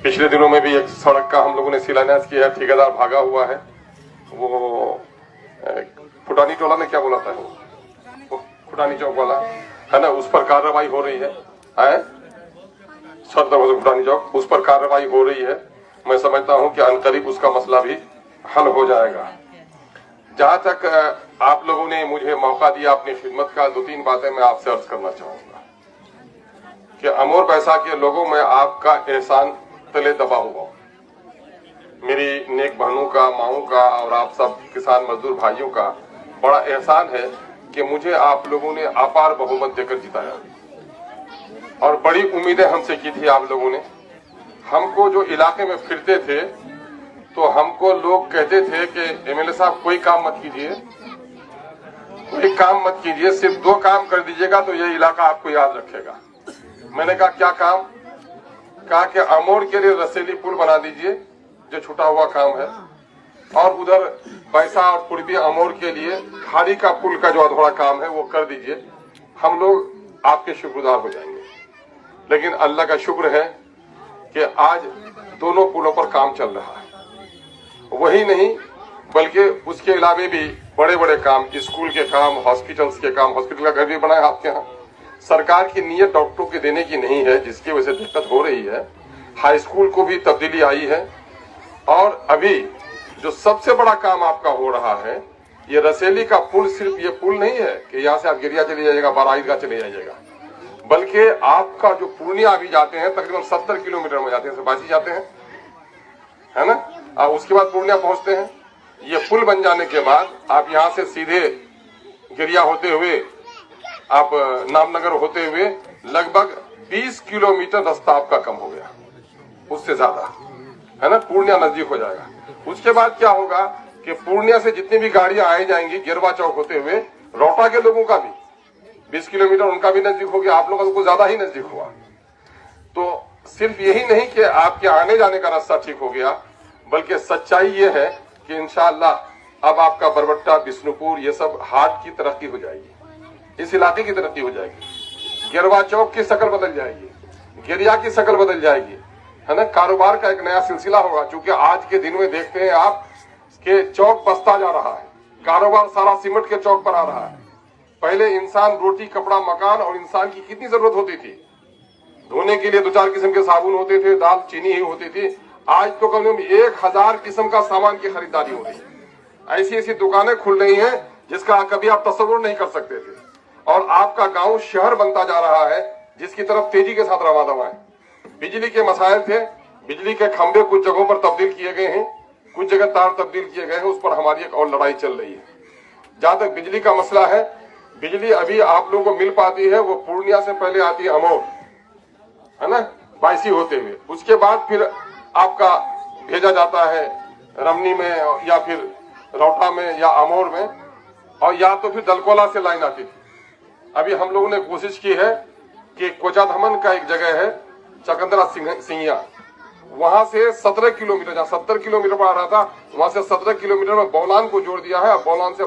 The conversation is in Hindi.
पिछले दिनों में भी एक सड़क का हम लोगों ने शिलान्यास किया है, ठेकेदार भागा हुआ है। वो फुटानी टोला में क्या बोला था वो फुटानी चौक वाला है ना, उस पर कार्रवाई हो रही है। फुटानी चौक उस पर कार्रवाई हो रही है। मैं समझता हूं कि अनकरीब उसका मसला भी हल हो जाएगा। जहां तक आप लोगों ने मुझे मौका दिया अपनी खिदमत का, 2-3 बातें मैं आपसे अर्ज करना चाहूंगा कि अमोर बैसा के लोगों में आपका एहसान तले दबा हुआ, मेरी नेक बहनों का, माओं का और आप सब किसान मजदूर भाइयों का बड़ा एहसान है कि मुझे आप लोगों ने अपार बहुमत देकर जिताया और बड़ी उम्मीदें हमसे की थी आप लोगों ने। हमको जो इलाके में फिरते थे तो हमको लोग कहते थे कि एमएलए साहब कोई काम मत कीजिए, कोई काम मत कीजिए, सिर्फ 2 काम कर दीजिएगा तो ये इलाका आपको याद रखेगा। मैंने कहा क्या काम? कहा कि अमोर के लिए रसेली पुल बना दीजिए जो छूटा हुआ काम है, और उधर बैसा और पूर्वी अमोर के लिए खाड़ी का पुल का जो अधूरा काम है वो कर दीजिए, हम लोग आपके शुक्रगुजार हो जाएंगे। लेकिन अल्लाह का शुक्र है कि आज दोनों पुलों पर काम चल रहा है। वही नहीं बल्कि उसके अलावे भी बड़े बड़े काम, स्कूल के काम, हॉस्पिटल्स के काम, हॉस्पिटल का घर भी बना है आपके यहाँ। सरकार की नीयत डॉक्टरों के देने की नहीं है, जिसकी वजह से दिक्कत हो रही है। हाई स्कूल को भी तब्दीली आई है। और अभी जो सबसे बड़ा काम आपका हो रहा है, ये रसेली का पुल, सिर्फ ये पुल नहीं है कि यहाँ से आप गिरिया चले जाइएगा, बारा ईदगाह चले जाइएगा, बल्कि आपका जो पूर्णिया अभी जाते हैं तकरीबन 70 किलोमीटर में जाते हैं, बासी जाते हैं, है ना, और उसके बाद पूर्णिया पहुंचते हैं। ये पुल बन जाने के बाद आप यहाँ से सीधे गिरिया होते हुए, आप नामनगर होते हुए लगभग 20 किलोमीटर रास्ता आपका कम हो गया, उससे ज्यादा, है ना, पूर्णिया नजदीक हो जाएगा। उसके बाद क्या होगा कि पूर्णिया से जितनी भी गाड़ियां आई जाएंगी गिरवा चौक होते हुए, रोहटा के लोगों का भी 20 किलोमीटर उनका भी नजदीक हो गया, आप लोगों को ज्यादा ही नजदीक हुआ। तो सिर्फ यही नहीं कि आपके आने जाने का रास्ता ठीक हो गया, बल्कि सच्चाई ये है कि इंशाअल्लाह अब आपका बरबट्टा, बिष्णुपुर, ये सब हाट की तरक्की हो जाएगी, इस इलाके की तरक्की हो जाएगी, गिरवा चौक की शक्ल बदल जाएगी, गिरिया की शक्ल बदल जाएगी, है ना, कारोबार का एक नया सिलसिला होगा। क्योंकि आज के दिन में देखते हैं आप कि चौक बसता जा रहा है, कारोबार सारा सिमट के चौक पर आ रहा है। पहले इंसान रोटी, कपड़ा, मकान और इंसान की कितनी जरूरत होती थी, धोने के लिए 2-4 किस्म के साबुन होते थे, दाल चीनी ही होती थी। आज तो कम से कम 1000 किस्म का सामान की खरीदारी हो रही है। ऐसी ऐसी दुकानें खुल रही हैं जिसका कभी आप तस्वुर नहीं कर सकते थे। और आपका गांव शहर बनता जा रहा है जिसकी तरफ तेजी के साथ रवा दवा है। बिजली के मसाइल थे, बिजली के खंभे कुछ जगहों पर तब्दील किए गए हैं, कुछ जगह तार तब्दील किए गए हैं, उस पर हमारी एक और लड़ाई चल रही है। जहां तक बिजली का मसला है, बिजली अभी आप लोगों को मिल पाती है वो पूर्णिया से पहले आती है अमोर, है ना, बायसी होते हुए, उसके बाद फिर आपका भेजा जाता है रमनी में या फिर रोहटा में या अमोर में, और या तो फिर दलकोला से लाइन आती थी। अभी हम लोगों ने कोशिश की है कि कोचाधमन का एक जगह है चकंदरा सिंहिया, वहां से 17 किलोमीटर, जहां 70 किलोमीटर पर आ रहा था वहां से 17 किलोमीटर में बौलान को जोड़ दिया है। और बौलान से